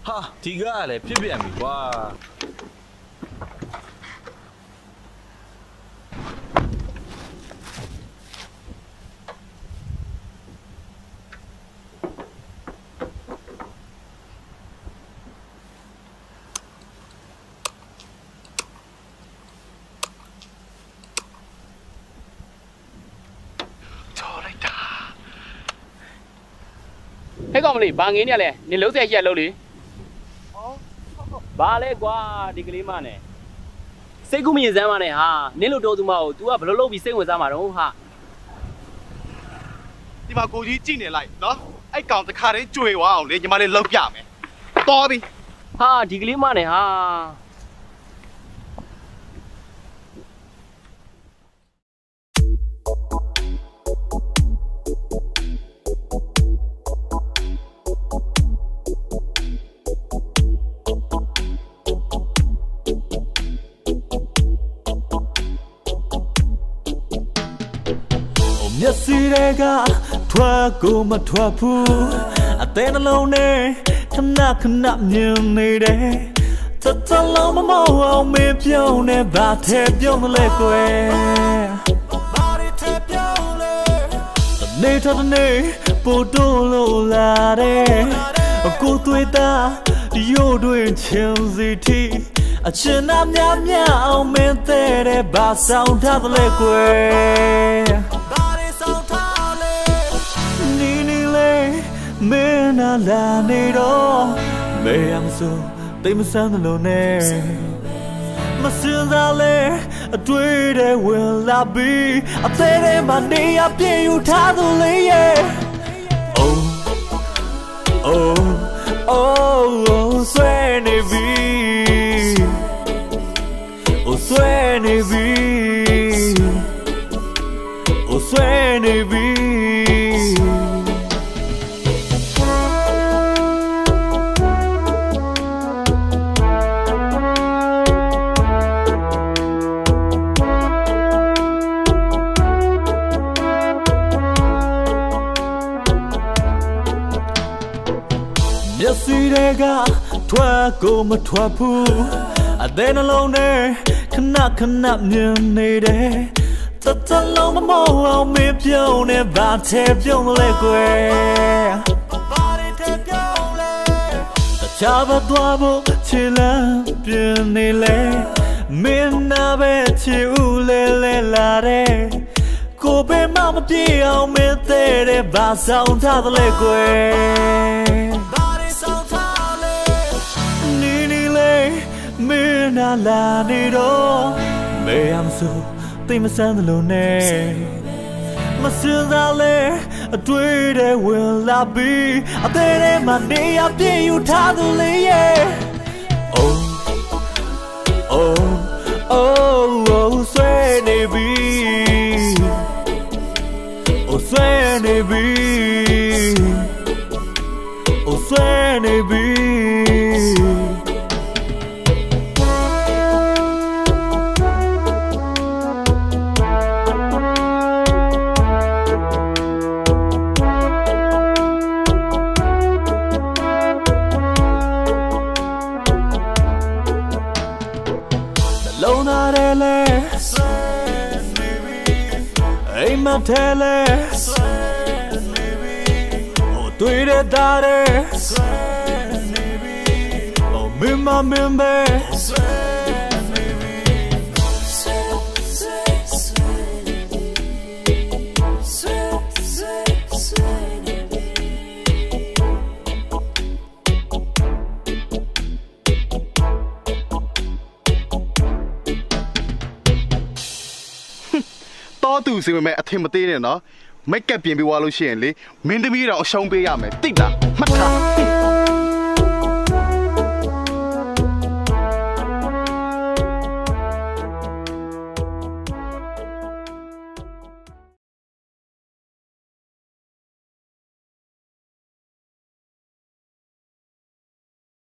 哈，ဒီကလည်းဖြစ်ပြန်ပြီကွာဟဲ့ကောင်မလေးဘာငင်းနေရလဲနေလုံးဆက်ရက်လုံးလေဘာလဲကွာဒီကလေးမနဲ့စိတ်ကူးမရင်စမ်းမနဲ့ဟာနင်းလို့တော်သူမကို तू ကဘယ်လိုလုပ်ပြီးစိတ်ဝင်စားမှာတော့ဟာဒီမှာကိုကြီးကြည့်နေလိုက်နော်အဲ့ကောင်တစ်ခါတည်းကြွေသွားအောင်လေညီမလေးလောက်ပြမယ်တော်ပြီဟာဒီကလေးမနဲ့ဟာမျက်စိတွေကထွက်ကိုမထွက်ဘူးအသေးနှလုံးနဲ့ခဏခဏမြင်နေတယ်တတလုံးမမောအောင်မပြုံးနဲ့ဘာထဲပြုံးလဲကွယ်ဘာထဲပြုံးလဲနေထနေပို့တိုးလို့လာတယ်ကိုသွေးသားရိုးတွင်ချင်စီတီအချင်နာများများအောင်မင်းတဲ့ဘာဆောင်ထားလဲကွယ်မင်းနာလာနေတော့မေးရမစို့တိတ်မဆန်းလို့နဲ့မစင်စားလေအတွေ့တဲ့ဝင်လာပြီးအသေးတဲ့မနေရပြေယူထားသူလေးရဲ့ Oh Oh Oh ဆွဲနေပြီ Oh ဆွဲနေပြီ Oh ဆွဲနေပြီမျက်စိတွေကထွက်ကိုမထွက်ဘူးအသေးနှလုံးနဲ့ခဏခဏမြင်နေတယ်တတလုံးမမောအောင်မပြုံးနဲ့ဘာထဲပြုံးလဲကွယ်ဘာထဲပြုံးလဲတခြားဘာသွားဖို့ချီလန်းပြင်းနေလဲမင်းနာပဲချီဦးလဲလဲလာတယ်ကိုပဲမပြေအောင်မင်းတဲ့ဘာဆောင်ထားလဲကွယ်မင်းနာလာနေတော့မေးရမစို့တိတ်မဆန်းလို့နဲ့မစင်စားလေအတွေ့တဲ့ဝင်လာပြီးအသေးတဲ့မနေရပြေယူထားသူလေးရဲ့ Oh Oh Oh ဆွဲနေပြီ Oh ဆွဲနေပြီ Oh ဆွဲနေပြီလုံးနာတယ်လေအိမ်မထဲလေဟိုတွေ့တဲ့သားတဲ့ဟိုမင်းပဲတော်သူစီမဲ့အထင်မသေးနဲ့နော်မိတ်ကပ်ပြင်ပြီးွားလို့ရှိရင်လေမင်းသမီးတော်အရှုံးပေးရမယ်တိတ်တာမှတ်ထား